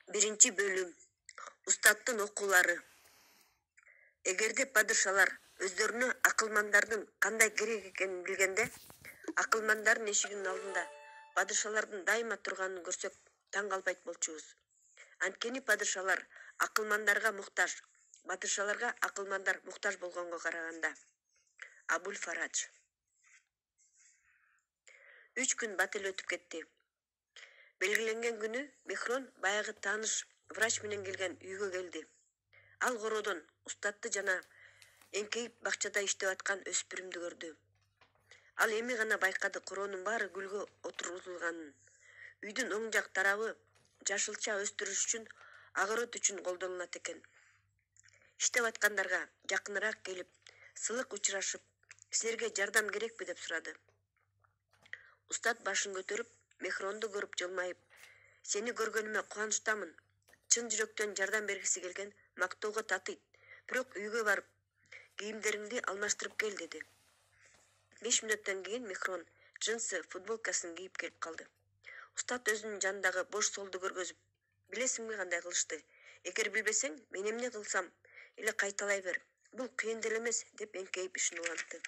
Birinci bölüm. Ustattın okuları. Эгерде падышалар өздөрүнө акылмандардын кандай керек экенин билгенде, акылмандардын эшигинин алдында падышалардын дайыма турганын көрсөк таң калбайт болчубуз. Анткени падышалар акылмандарга муктаж, падышаларга акылмандар муктаж болгонго караганда. Абуль Фарадж. 3 күн бат эле өтүп кетти. Белгиленген күнү Мехрон баягы тааныш врач менен келген үйгө келди. Ал короодон устатты жана эңкейип бакчада иштеп аткан өспүрүмдү көрдү. Ал эми гана байкады короонун баары гүлгө отургузулганын. Үйдүн оң жак тарабы жашылча өстүрүш үчүн, огород үчүн колдонулат экен. Иштеп аткандарга жакыныраак келип, сылык учурашып, силерге жардам керекпи деп сурады. Устат башын көтөрүп, Мехронду көрүп жылмайып, сени көргөнүмө кубанычтамын. Чын жүрөктөн жардам бергиси келген, мактоого татыйт. Бирок үйгө барып, кийимдериңди алмаштырып кел деди. 5 мүнөттөн кийин Мехрон джинсы, футболкасын кийип келип калды. Устат өзүнүн жанындагы бош столду көргөзүп, билесиңби кандай кылышты? Эгер билбесең, мен эмне кылсам эле кайталай бер. Бул кыйын деле эмес деп эңкейип ишин улантты.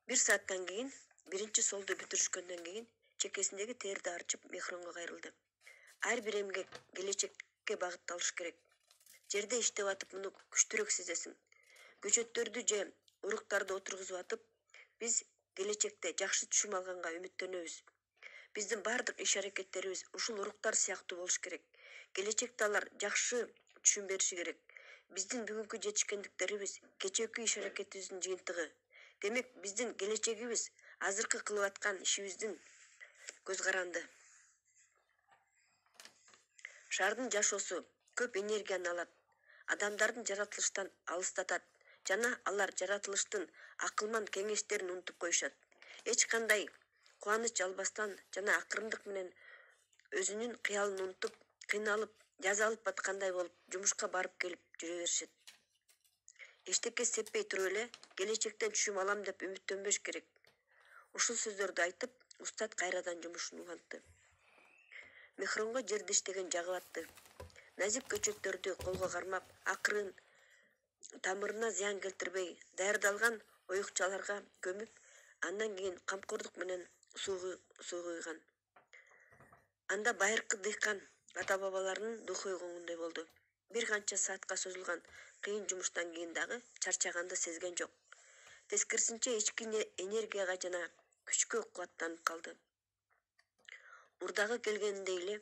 1 сааттан кийин, биринчи солду бүтүрүшкөндөн кийин, чекесиндеги терди арчып Мехронго кайрылды. Ар бир эмгек келечекке багытталыш керек. Жерде иштеп атып муну күчтүүрөөк сезесиң. Көчөттөрдү же уруктарды отургузуп атып, биз келечекте жакшы түшүм алганга үмүттөнөбүз. Биздин бардык иш-аракеттерибиз ушул уруктар сыяктуу болуш керек. Келечекте алар жакшы түшүм бериши керек. Биздин бүгүнкү жетишкендиктерибиз кечээки иш-аракетибиздин жыйынтыгы. Демек, биздин келечегибиз азыркы кылып аткан ишибиздин көз каранды. Шаардын жашоосу көп энергияны алат, адамдардын жаратылыштан алыстатат жана алар жаратылыштын акылман кеңештерин унутуп коюшат. Эч кандай кубаныч албастан жана акырындык менен өзүнүн кыялын унутуп, кыйналып, жаза алып аткандай болуп, жумушка барып келип жүрө беришет. Эчтеке сеппей туруп эле келечектен түшүм алам деп үмүттөнбөш керек. Ушул сөздөрдү айтып, устат кайрадан жумушун улантты. Мехронго жерде иштеген жагып атты. Назик көчөттөрдү колго кармап, акырын тамырына зыян келтирбей, даярдалган оюкчаларга көмүп, андан кийин камкордук менен суу куйган. Анда байыркы дыйкан ата-бабаларынын духу уйгонгондой болду. Бир канча саатка созулган кыйын жумуштан кийин дагы чарчаганды сезген жок. Тескерисинче ички энергияга жана күчкө кубаттанып калды. Урдагы келгениндей эле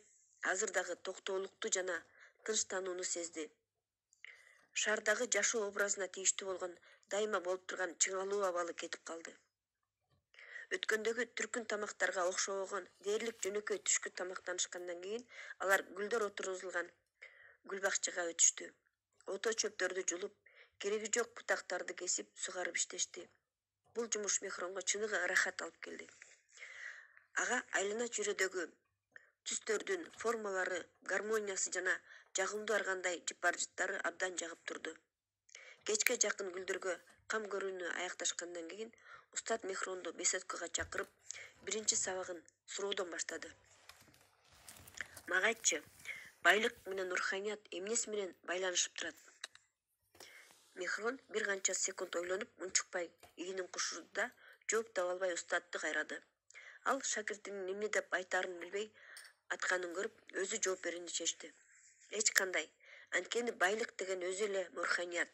азыр дагы токтоолукту жана тынчтанууну сезди. Шаардагы жашоо образына тийиштүү болгон, дайыма болуп турган чыңалуу абалы кетип калды. Өткөндөгү түркүн тамактарга окшобогон дээрлик жөнөкөй түшкү тамактанышкандан кийин алар гүлдөр отургузулган гүлбакчага өтүштү. Ото чөптөрдү жулуп, кереги жок бутактарды кесип, сугарып иштешти. Бул жумуш Мехронго чыныгы ырахат алып келди. Ага айлана чүйрөдөгү түстөрдүн формалары, гармониясы жана жагымдуу ар кандай жыпар-жыттары абдан жагып турду. Кечке жакын гүлдөргө кам көрүүнү аякташкандан кийин устат Мехронду беседкага чакырып, биринчи сабагын суроодон баштады. Мага айтчы, байлык менен руханият эмнеси менен байланышып турат? Мехрон бир канча секунд ойлонуп, унчукпай ийинин кушурду да, жооп таба албай устатты кайрады. Ал шакиртинин эмне деп айтаарын билбей атканын көрүп, өзү жооп берүүнү чечти. Эч кандай. Анткени байлык деген өзү эле руханият.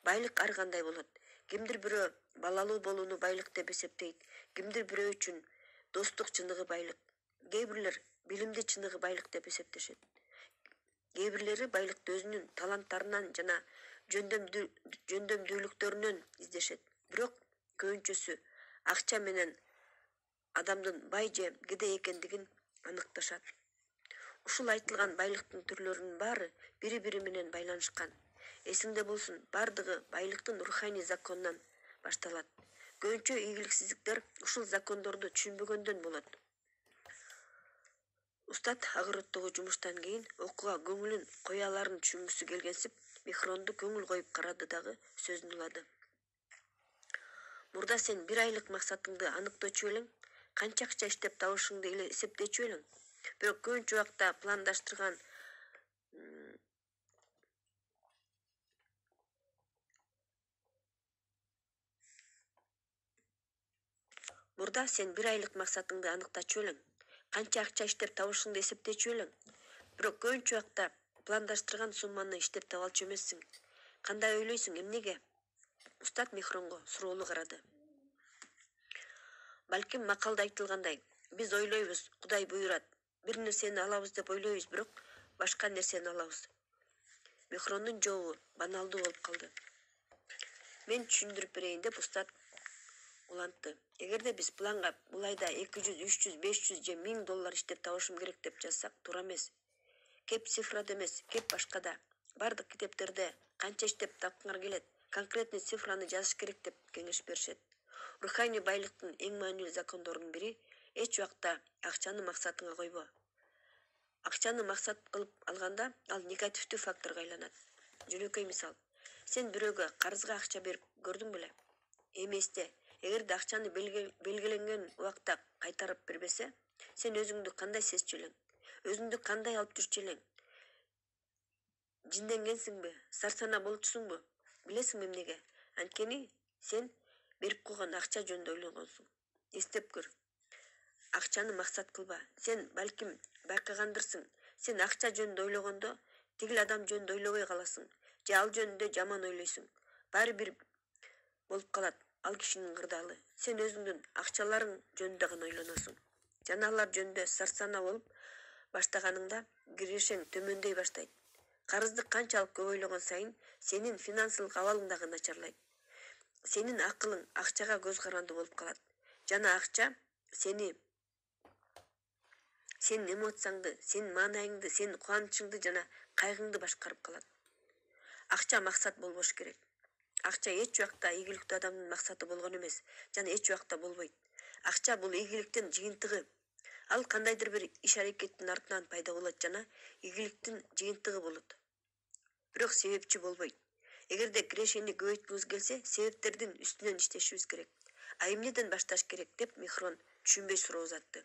Байлык ар кандай болот. Кимдир бирөө балалуу болууну байлык деп эсептейт, кимдир бирөө үчүн достук чыныгы байлык. Кээ бирлер билимди чыныгы байлык деп эсептешет. Кээ бирлери байлыкты өзүнүн таланттарынан жана жөндөмдүүлүктөрүнөн издешет. Бирок көбүнчөсү акча менен адамдын бай же кедей экендигин аныкташат. Ушул айтылган байлыктын түрлөрүнүн баары бири-бири менен байланышкан. Эсиңде болсун, бардыгы байлыктын руханий законунан башталат. Көбүнчө ийгиликсиздиктер ушул закондорду түшүнбөгөндөн болот. Устат огороддогу жумуштан кийин окууга көңүлүн кое аларын түшүнгүсү келгенсип, Мехронду көңүл коюп карады дагы сөзүн улады. Мурда сен 1 айлык максатыңды аныктоочу элең, канча акча иштеп табышыңды эле эсептечү элең. Бирок көбүнчө убакта пландаштырган мурда сен 1 айлык максатыңды аныктачу элең. Канча акча иштеп табышыңды эсептечү элең. Бирок көбүнчө убакта пландаштырган сумманы иштеп таба алчу эмессиң. Кандай ойлойсуң, эмнеге? Устат Мехронго суроолуу карады. Балким макалда айтылгандай, биз ойлойбуз, Кудай буйрат. Бир нерсени алабыз деп ойлойбуз, бирок башка нерсени алабыз. Мехрондун жообу баналдуу болуп калды. Мен түшүндүрүп берейин деп устат улантты. Эгерде биз планга бул айда 200, 300, 500 же $1000 иштеп табышым керек деп жазсак, туура эмес. Кеп цифрада эмес, кеп башкада. Бардык китептерде канча иштеп тапкыңар келет, конкретный цифраны жазыш керек деп кеңеш беришет. Руханий байлыктын эң маанилүү закондорунун бири эч убакта акчаны максатыңа койбо. Акчаны максат кылып алганда, ал негативдүү факторго айланат. Жөнөкөй мисал. Сен бирөөгө карызга акча берип көрдүң беле? Эместе, эгерде акчаны белгиленген убакта кайтарып бербесе, сен өзүңдү кандай сезчү элең? Өзүңдү кандай алып жүрчү элең? Жинденгенсиңби? Сарсана болчусуңбу? Билесиңби эмнеге? Анткени сен берип койгон акча жөнүндө ойлогонсуң. Эстеп көр. Акчаны максат кылба. Сен балким байкагандырсың. Сен акча жөнүндө ойлогондо, тигил адам жөнүндө ойлобой каласың. Же ал жөнүндө жаман ойлойсуң. Баары бир болуп калат ал кишинин кырдаалы. Сен өзүңдүн акчаларың жөнүндө гана ойлоносуң. Жана алар жөнүндө сарсана болуп баштаганыңда кирешең төмөндөй баштайт. Карызды канчалык көп ойлогон сайын сенин финансылык абалың дагы начарлайт. Сенин акылың акчага көз каранды болуп калат. Жана акча сенин эмоцияңды, сенин маанайыңды, сенин кубанычыңды жана кайгыңды башкарып калат. Акча максат болбош керек. Акча эч убакта ийгиликтүү адамдын максаты болгон эмес, жана эч убакта болбойт. Акча бул ийгиликтин жыйынтыгы. Ал кандайдыр бир иш-аракеттин артынан пайда болот жана ийгиликтин жыйынтыгы болот. Бирок себепчи болбойт. Эгерде кирешени көбөйткүбүз келсе, себептердин үстүнөн иштешибиз керек. А эмнеден башташ керек деп Мехрон түшүнбөй суроо узатты.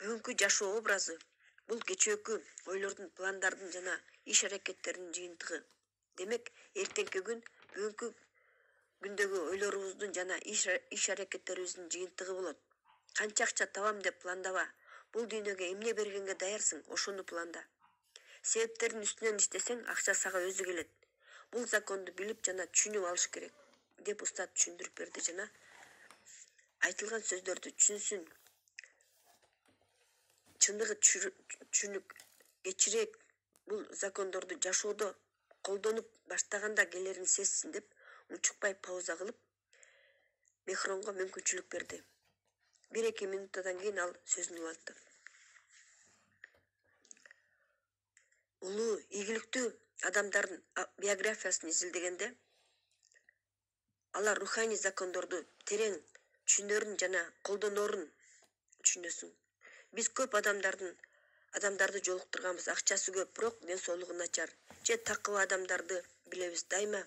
Бүгүнкү жашоо образы бул кечээкү ойлордун, пландардын жана иш-аракеттердин жыйынтыгы. Демек, эртеңки күн бүгүнкү күндөгү ойлорубуздун жана иш-аракеттерибиздин жыйынтыгы болот. Канча акча табам деп пландаба. Бул дүйнөгө эмне бергенге даярсың, ошону планда. Себептердин үстүнөн иштесең, акча сага өзү келет. Бул законду билип жана түшүнүп алыш керек, деп устат түшүндүрүп берди жана айтылган сөздөрдү түшүнсүн. Чындыгы түшүнүк кечирээк бул закондорду жашоодо колдонуп баштаганда келерин сезсин деп унчукпай пауза кылып Мехронго мүмкүнчүлүк берди. 1-2 минуттан кийин ал сөзүн улантты. Улуу, ийгиликтүү адамдардын биографиясын изилдегенде, алар руханий закондорду терең түшүнөрүн жана колдонорун түшүнөсүң. Биз көп адамдарды жолуктурганбыз, акчасы көп, бирок ден соолугу начар. Же такыба адамдарды билебиз, дайыма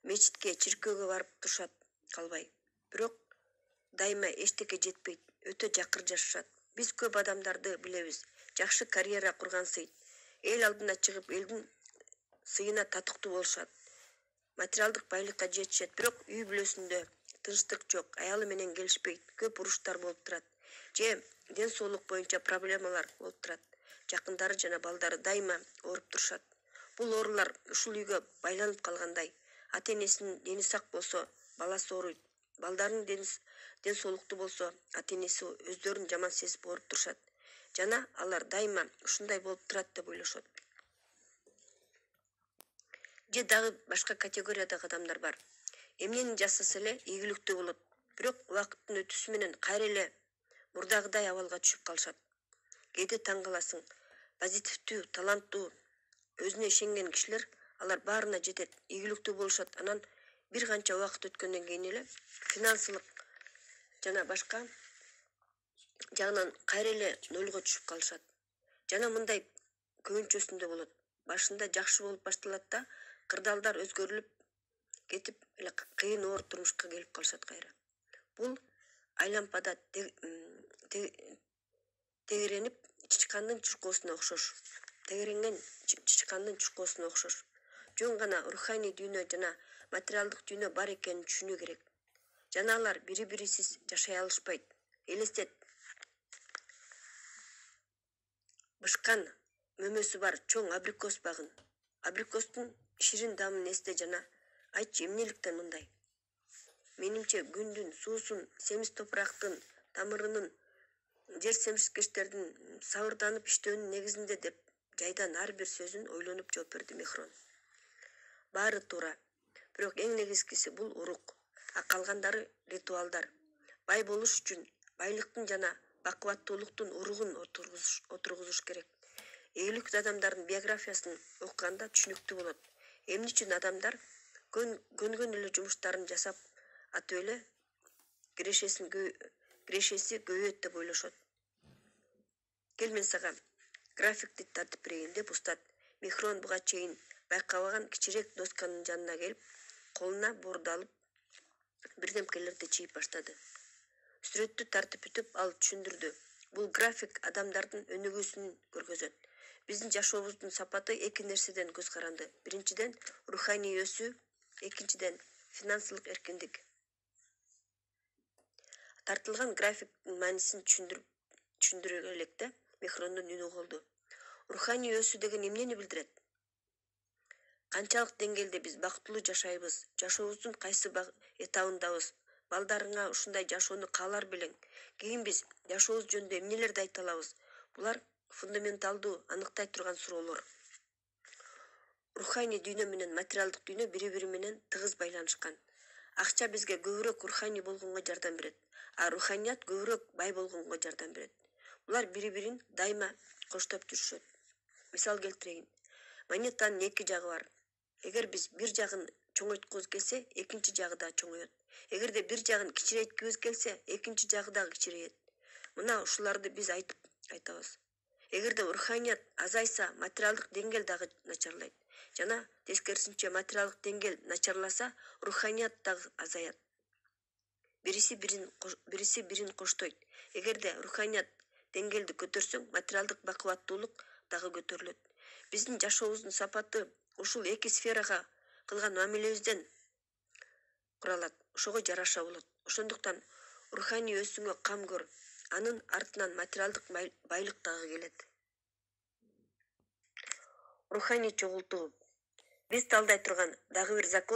мечитке, чиркөөгө барып турушат калбай. Бирок дайыма эчтеке жетпейт, өтө жакыр жашашат. Биз көп адамдарды билебиз, жакшы карьера кургансыйт. Эл алдына чыгып, элдин сыйына татыктуу болушат. Материалдык байлыкка жетишет, бирок үй бүлөсүндө тынчтык жок, аялы менен келишпейт, көп уруштар болуп турат. Же ден соолук боюнча проблемалар болуп турат. Жакындары жана балдары дайыма ооруп турушат. Бул оорулар ушул үйгө байланып калгандай. Ата-энесинин дени сак болсо, баласы ооруйт. Балдарынын ден соолуктуу болсо, ата-энеси өздөрүн жаман сезип ооруп турушат. Жана алар дайыма ушундай болуп турат деп ойлошот. Же дагы башка категориядагы адамдар бар. Эмнени жасаса эле ийгиликтүү болот, бирок убакыттын өтүүсү менен кайра эле мурдагыдай абалга түшүп калышат. Кээде таң каласың, позитивдүү, таланттуу, өзүнө ишенген кишилер, алар баарына жетет, ийгиликтүү болушат. Анан бир канча убакыт өткөндөн кийин эле финансылык жана башка жагынан кайра эле нөлгө түшүп калышат. Жана мындай көбүнчөсүндө болот. Башында жакшы болуп башталат да, кырдаалдар өзгөрүлүп кетип эле кыйын оор турмушка келип калышат кайра. Бул айлампада тегеренип чычкандын чуркоосуна окшош. Тегеренген чычкандын чуркоосуна окшош. Жөн гана руханий дүйнө жана материалдык дүйнө бар экенин түшүнүү керек. Жана алар бири-бирисиз жашай алышпайт. Элестет. Бышкан мөмөсү бар чоң абрикос багын. Абрикостун ширин дамын эсте жана айтчы эмнеликтен мындай? Менимче күндүн, суусун, семиз топурактын, тамырынын, жер семишкечтердин сабырданып иштөөнүн негизинде деп жайдан ар бир сөзүн ойлонуп жооп берди Мехрон. Баары туура. Бирок эң негизгиси бул урук. А калгандары ритуалдар. Бай болуш үчүн байлыктын жана бакубаттуулуктун уругун отургузуш керек. Ийгиликтүү адамдардын биографиясын окуганда түшүнүктүү болот. Эмне үчүн адамдар көнгөн эле жумуштарын жасап атып эле кирешеси көбөйөт деп ойлошот. Кел мен сага графикти тартып берейин деп устат. Мехрон буга чейин байкабаган кичирээк досканын жанына келип, колуна борду алып, бирдемкелерди чийип баштады. Сүрөттү тартып бүтүп ал түшүндүрдү. Бул график адамдардын өнүгүүсүн көргөзөт. Биздин жашообуздун сапаты эки нерседен көз каранды. Биринчиден руханий өсүү, экинчиден финансылык эркиндик. Тартылган графиктин маанисин түшүндүрө электе Мехрондун үнү колду. Руханий өсүү деген эмнени билдирет? Канчалык деңгээлде биз бактылуу жашайбыз, жашообуздун кайсы этабындабыз, балдарыңа ушундай жашоону каалар белең. Кийин биз жашообуз жөнүндө эмнелерди айта алабыз? Булар фундаменталдуу, аныктай турган суроолор. Руханий дүйнө менен материалдык дүйнө бири-бири менен тыгыз байланышкан. Акча бизге көбүрөөк руханий болгонго жардам берет, а руханият көбүрөөк бай болгонго жардам берет. Булар бири-бирин дайыма коштоп жүрүшөт. Мисал келтирейин. Монетанын эки жагы бар. Эгер биз бир жагын чоңойткубуз келсе, экинчи жагы да чоңоет. Эгерде бир жагын кичирейткибиз келсе, экинчи жагы да кичирейет. Мына ушуларды биз айтабыз. Эгерде руханият азайса, материалдык деңгээл дагы начарлайт. Жана тескерисинче материалдык деңгээл начарласа, руханият дагы азаят. Бириси бирин коштойт. Эгерде руханият деңгээлди көтөрсөң, материалдык бакубаттуулук дагы көтөрүлөт. Биздин жашообуздун сапаты ушул эки сферага кылган мамилебизден куралат. Ошого жараша болот. Ошондуктан руханий өсүүгө кам көр. Анын артынан материалдык байлык дагы келет. Руханий чогултуу. Биз талдай турган дагы бир закон